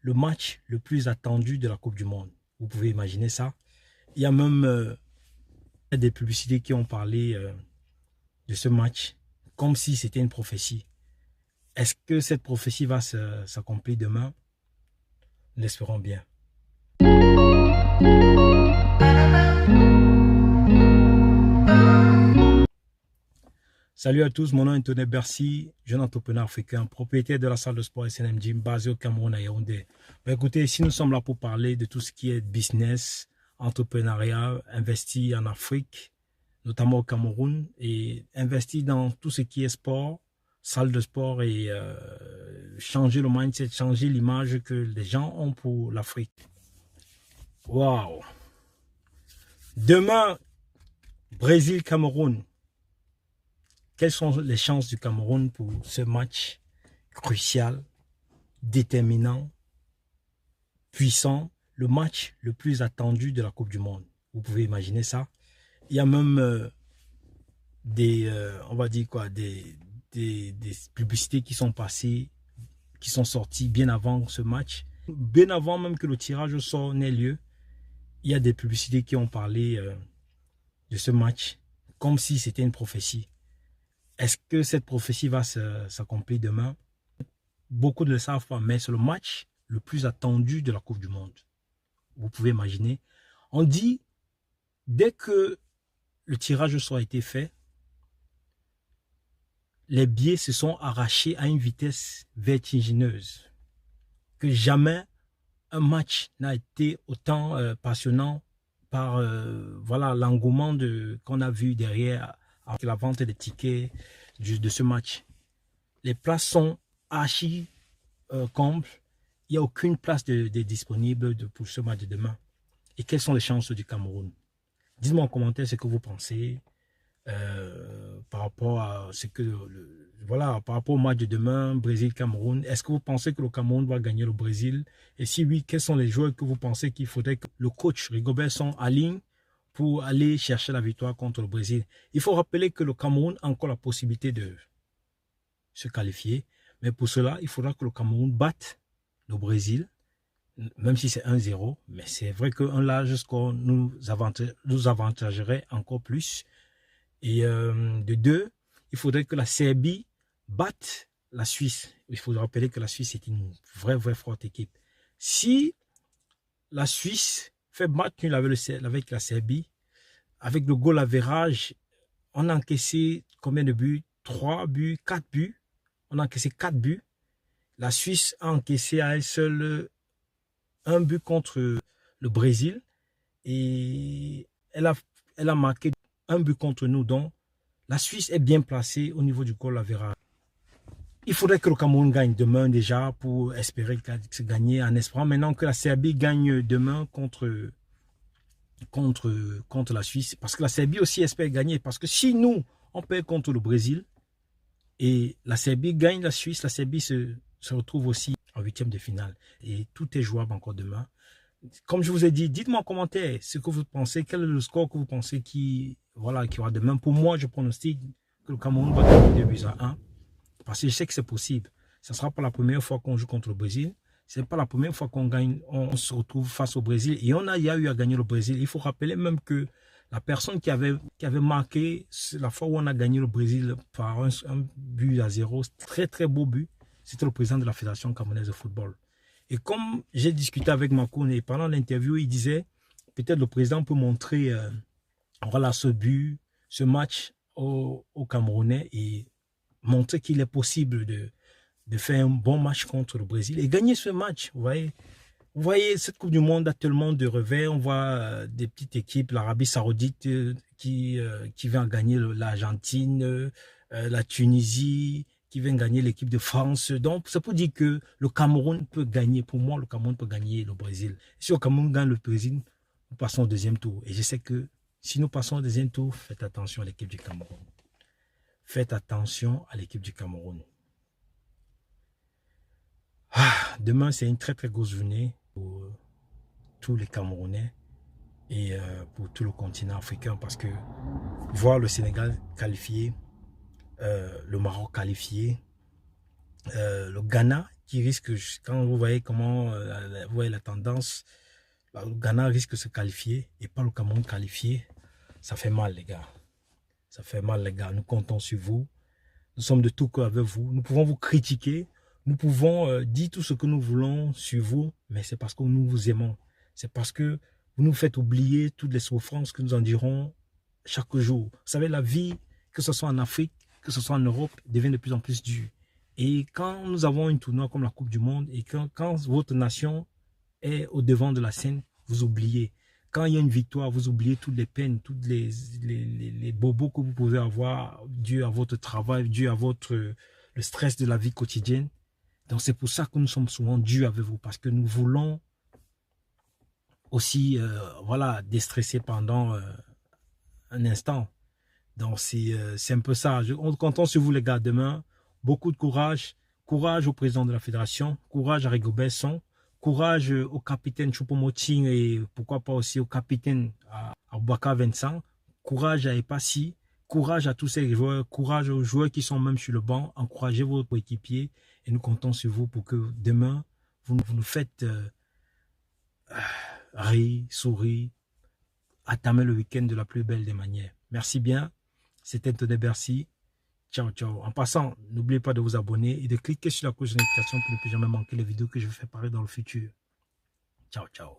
le match le plus attendu de la Coupe du Monde. Vous pouvez imaginer ça. Il y a même des publicités qui ont parlé de ce match comme si c'était une prophétie. Est-ce que cette prophétie va s'accomplir demain? Nous l'espérons bien. Salut à tous, mon nom est Anthony Bercy, jeune entrepreneur africain, propriétaire de la salle de sport SNM Gym basée au Cameroun à Yaoundé. Écoutez, ici nous sommes là pour parler de tout ce qui est business, entrepreneuriat, investi en Afrique, notamment au Cameroun, et investi dans tout ce qui est sport, salle de sport et changer le mindset, changer l'image que les gens ont pour l'Afrique. Waouh! Demain, Brésil-Cameroun. Quelles sont les chances du Cameroun pour ce match crucial, déterminant, puissant, le match le plus attendu de la Coupe du Monde? Vous pouvez imaginer ça. Il y a même on va dire quoi, des publicités qui sont passées, qui sont sorties bien avant ce match. Bien avant même que le tirage au sort n'ait lieu, il y a des publicités qui ont parlé de ce match comme si c'était une prophétie. Est-ce que cette prophétie va s'accomplir demain? Beaucoup ne le savent pas, mais c'est le match le plus attendu de la Coupe du Monde. Vous pouvez imaginer. On dit, dès que le tirage au sort a été fait, les billets se sont arrachés à une vitesse vertigineuse. Que jamais un match n'a été autant passionnant par voilà, l'engouement qu'on a vu derrière avec la vente des tickets de ce match. Les places sont archi combles. Il n'y a aucune place de disponible pour ce match de demain. Et quelles sont les chances du Cameroun? Dites-moi en commentaire ce que vous pensez par rapport à ce que voilà, par rapport au match de demain, Brésil-Cameroun. Est-ce que vous pensez que le Cameroun va gagner le Brésil? Et si oui, quels sont les joueurs que vous pensez qu'il faudrait que le coach Rigobert Song aligne pour aller chercher la victoire contre le Brésil? Il faut rappeler que le Cameroun a encore la possibilité de se qualifier. Mais pour cela, il faudra que le Cameroun batte le Brésil, même si c'est 1-0. Mais c'est vrai qu'un large score nous avantagerait encore plus. Et de deux, il faudrait que la Serbie batte la Suisse. Il faut rappeler que la Suisse est une vraie forte équipe. Si la Suisse fait match nul avec la Serbie, avec le goal average, on a encaissé combien de buts? 3 buts, 4 buts. On a encaissé 4 buts. La Suisse a encaissé à elle seule un but contre le Brésil. Et elle a marqué un but contre nous. Donc, la Suisse est bien placée au niveau du goal average. Il faudrait que le Cameroun gagne demain déjà pour espérer gagner en espérant maintenant que la Serbie gagne demain contre la Suisse. Parce que la Serbie aussi espère gagner. Parce que si nous, on perd contre le Brésil et la Serbie gagne la Suisse, la Serbie se retrouve aussi en huitième de finale. Et tout est jouable encore demain. Comme je vous ai dit, dites-moi en commentaire ce que vous pensez, quel est le score que vous pensez qui aura demain. Pour moi, je pronostique que le Cameroun va gagner 2-1. Parce que je sais que c'est possible. Ce ne sera pas la première fois qu'on joue contre le Brésil. Ce n'est pas la première fois qu'on gagne, on se retrouve face au Brésil. Et il y a eu à gagner le Brésil. Il faut rappeler même que la personne qui avait marqué la fois où on a gagné le Brésil par un but à 0, très beau but, c'était le président de la Fédération camerounaise de football. Et comme j'ai discuté avec Makoun et pendant l'interview, il disait peut-être le président peut montrer voilà, ce but, ce match aux Camerounais et montrer qu'il est possible de faire un bon match contre le Brésil et gagner ce match. Vous voyez, cette Coupe du Monde a tellement de revers. On voit des petites équipes, l'Arabie Saoudite qui vient gagner l'Argentine, la Tunisie, qui vient gagner l'équipe de France. Donc, ça peut dire que le Cameroun peut gagner. Pour moi, le Cameroun peut gagner le Brésil. Si le Cameroun gagne le Brésil, nous passons au deuxième tour. Et je sais que si nous passons au deuxième tour, faites attention à l'équipe du Cameroun. Faites attention à l'équipe du Cameroun. Demain, c'est une très grosse journée pour tous les Camerounais et pour tout le continent africain parce que voir le Sénégal qualifié, le Maroc qualifié, le Ghana qui risque, quand vous voyez comment, vous voyez la tendance, le Ghana risque de se qualifier et pas le Cameroun qualifié. Ça fait mal, les gars. Ça fait mal, les gars. Nous comptons sur vous. Nous sommes de tout cœur avec vous. Nous pouvons vous critiquer. Nous pouvons dire tout ce que nous voulons sur vous, mais c'est parce que nous vous aimons. C'est parce que vous nous faites oublier toutes les souffrances que nous endirons chaque jour. Vous savez, la vie, que ce soit en Afrique, que ce soit en Europe, devient de plus en plus dure. Et quand nous avons une tournoi comme la Coupe du Monde et quand votre nation est au devant de la scène, vous oubliez. Quand il y a une victoire, vous oubliez toutes les peines, toutes les bobos que vous pouvez avoir dû à votre travail, dû à le stress de la vie quotidienne. Donc c'est pour ça que nous sommes souvent durs avec vous, parce que nous voulons aussi voilà, déstresser pendant un instant. Donc c'est un peu ça. On compte sur vous les gars demain. Beaucoup de courage. Courage au président de la fédération. Courage à Rigobert Song. Courage au capitaine Choupo-Moting et pourquoi pas aussi au capitaine Aboubakar Vincent. Courage à Epassi. Courage à tous ces joueurs. Courage aux joueurs qui sont même sur le banc. Encouragez vos équipiers et nous comptons sur vous pour que demain, vous nous faites rire, sourire, entamer le week-end de la plus belle des manières. Merci bien. C'était Tony Bercy. Ciao, ciao. En passant, n'oubliez pas de vous abonner et de cliquer sur la cloche de notification pour ne plus jamais manquer les vidéos que je vais faire paraître dans le futur. Ciao, ciao.